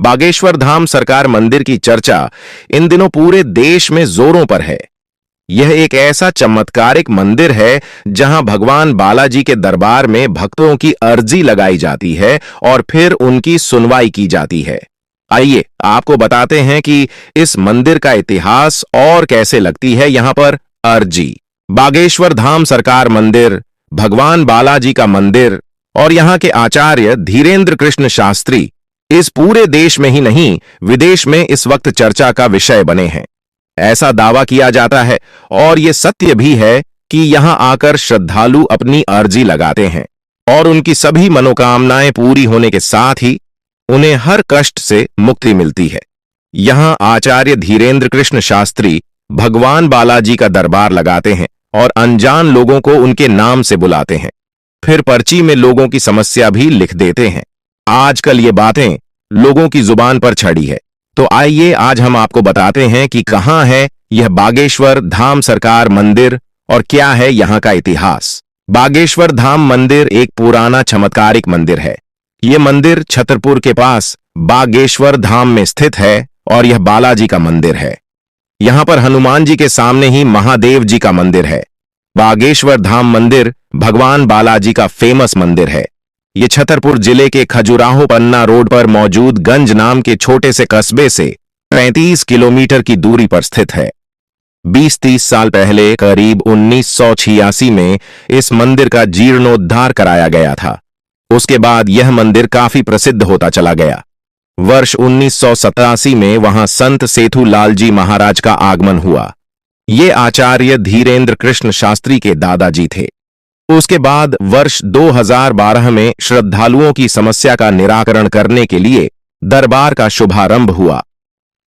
बागेश्वर धाम सरकार मंदिर की चर्चा इन दिनों पूरे देश में जोरों पर है। यह एक ऐसा चमत्कारिक मंदिर है जहां भगवान बालाजी के दरबार में भक्तों की अर्जी लगाई जाती है और फिर उनकी सुनवाई की जाती है। आइए आपको बताते हैं कि इस मंदिर का इतिहास और कैसे लगती है यहां पर अर्जी। बागेश्वर धाम सरकार मंदिर, भगवान बालाजी का मंदिर और यहां के आचार्य धीरेन्द्र कृष्ण शास्त्री इस पूरे देश में ही नहीं विदेश में इस वक्त चर्चा का विषय बने हैं। ऐसा दावा किया जाता है और यह सत्य भी है कि यहां आकर श्रद्धालु अपनी अर्जी लगाते हैं और उनकी सभी मनोकामनाएं पूरी होने के साथ ही उन्हें हर कष्ट से मुक्ति मिलती है। यहां आचार्य धीरेन्द्र कृष्ण शास्त्री भगवान बालाजी का दरबार लगाते हैं और अनजान लोगों को उनके नाम से बुलाते हैं, फिर पर्ची में लोगों की समस्या भी लिख देते हैं। आजकल ये बातें लोगों की जुबान पर चढ़ी है, तो आइए आज हम आपको बताते हैं कि कहां है यह बागेश्वर धाम सरकार मंदिर और क्या है यहां का इतिहास। बागेश्वर धाम मंदिर एक पुराना चमत्कारिक मंदिर है। यह मंदिर छतरपुर के पास बागेश्वर धाम में स्थित है और यह बालाजी का मंदिर है। यहां पर हनुमान जी के सामने ही महादेव जी का मंदिर है। बागेश्वर धाम मंदिर भगवान बालाजी का फेमस मंदिर है। यह छतरपुर जिले के खजुराहो पन्ना रोड पर मौजूद गंज नाम के छोटे से कस्बे से 35 किलोमीटर की दूरी पर स्थित है। 20-30 साल पहले करीब 1986 में इस मंदिर का जीर्णोद्धार कराया गया था। उसके बाद यह मंदिर काफी प्रसिद्ध होता चला गया। वर्ष 1987 में वहां संत सेथु लाल जी महाराज का आगमन हुआ। ये आचार्य धीरेन्द्र कृष्ण शास्त्री के दादाजी थे। उसके बाद वर्ष 2012 में श्रद्धालुओं की समस्या का निराकरण करने के लिए दरबार का शुभारंभ हुआ।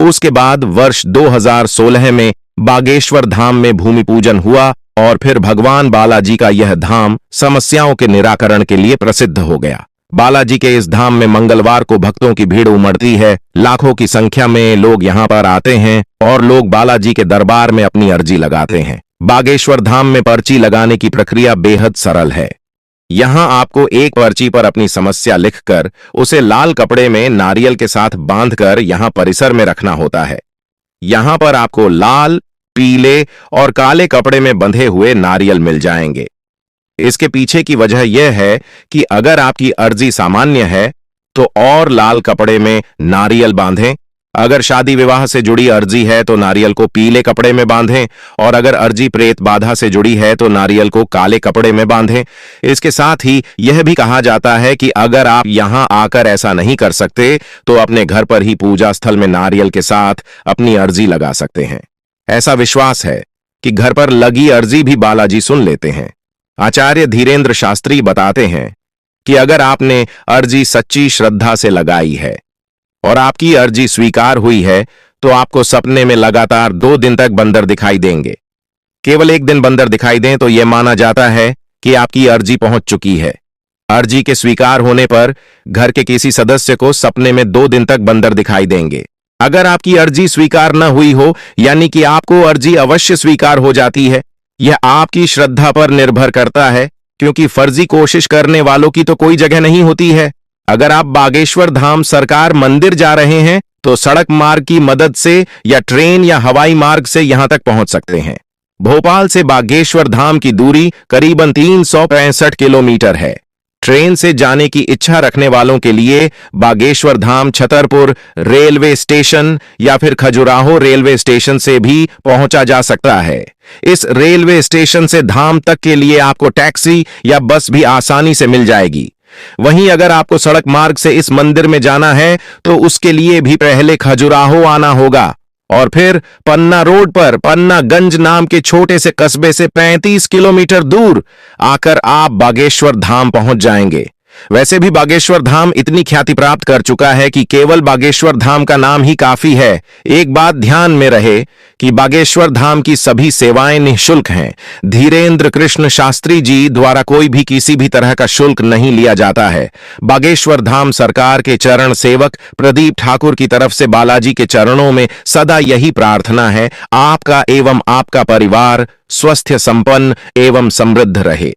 उसके बाद वर्ष 2016 में बागेश्वर धाम में भूमि पूजन हुआ और फिर भगवान बालाजी का यह धाम समस्याओं के निराकरण के लिए प्रसिद्ध हो गया। बालाजी के इस धाम में मंगलवार को भक्तों की भीड़ उमड़ती है। लाखों की संख्या में लोग यहां पर आते हैं और लोग बालाजी के दरबार में अपनी अर्जी लगाते हैं। बागेश्वर धाम में पर्ची लगाने की प्रक्रिया बेहद सरल है। यहां आपको एक पर्ची पर अपनी समस्या लिखकर उसे लाल कपड़े में नारियल के साथ बांधकर यहां परिसर में रखना होता है। यहां पर आपको लाल, पीले और काले कपड़े में बंधे हुए नारियल मिल जाएंगे। इसके पीछे की वजह यह है कि अगर आपकी अर्जी सामान्य है तो और लाल कपड़े में नारियल बांधें, अगर शादी विवाह से जुड़ी अर्जी है तो नारियल को पीले कपड़े में बांधें और अगर अर्जी प्रेत बाधा से जुड़ी है तो नारियल को काले कपड़े में बांधें। इसके साथ ही यह भी कहा जाता है कि अगर आप यहां आकर ऐसा नहीं कर सकते तो अपने घर पर ही पूजा स्थल में नारियल के साथ अपनी अर्जी लगा सकते हैं। ऐसा विश्वास है कि घर पर लगी अर्जी भी बालाजी सुन लेते हैं। आचार्य धीरेन्द्र शास्त्री बताते हैं कि अगर आपने अर्जी सच्ची श्रद्धा से लगाई है और आपकी अर्जी स्वीकार हुई है तो आपको सपने में लगातार 2 दिन तक बंदर दिखाई देंगे। केवल एक दिन बंदर दिखाई दें तो यह माना जाता है कि आपकी अर्जी पहुंच चुकी है। अर्जी के स्वीकार होने पर घर के किसी सदस्य को सपने में 2 दिन तक बंदर दिखाई देंगे। अगर आपकी अर्जी स्वीकार न हुई हो यानी कि आपको अर्जी अवश्य स्वीकार हो जाती है। यह आपकी श्रद्धा पर निर्भर करता है क्योंकि फर्जी कोशिश करने वालों की तो कोई जगह नहीं होती है। अगर आप बागेश्वर धाम सरकार मंदिर जा रहे हैं तो सड़क मार्ग की मदद से या ट्रेन या हवाई मार्ग से यहां तक पहुंच सकते हैं। भोपाल से बागेश्वर धाम की दूरी करीबन 365 किलोमीटर है। ट्रेन से जाने की इच्छा रखने वालों के लिए बागेश्वर धाम छतरपुर रेलवे स्टेशन या फिर खजुराहो रेलवे स्टेशन से भी पहुंचा जा सकता है। इस रेलवे स्टेशन से धाम तक के लिए आपको टैक्सी या बस भी आसानी से मिल जाएगी। वहीं अगर आपको सड़क मार्ग से इस मंदिर में जाना है तो उसके लिए भी पहले खजुराहो आना होगा और फिर पन्ना रोड पर पन्नागंज नाम के छोटे से कस्बे से 35 किलोमीटर दूर आकर आप बागेश्वर धाम पहुंच जाएंगे। वैसे भी बागेश्वर धाम इतनी ख्याति प्राप्त कर चुका है कि केवल बागेश्वर धाम का नाम ही काफी है। एक बात ध्यान में रहे कि बागेश्वर धाम की सभी सेवाएं निःशुल्क हैं। धीरेन्द्र कृष्ण शास्त्री जी द्वारा कोई भी किसी भी तरह का शुल्क नहीं लिया जाता है। बागेश्वर धाम सरकार के चरण सेवक प्रदीप ठाकुर की तरफ से बालाजी के चरणों में सदा यही प्रार्थना है, आपका एवं आपका परिवार स्वस्थ, संपन्न एवं समृद्ध रहे।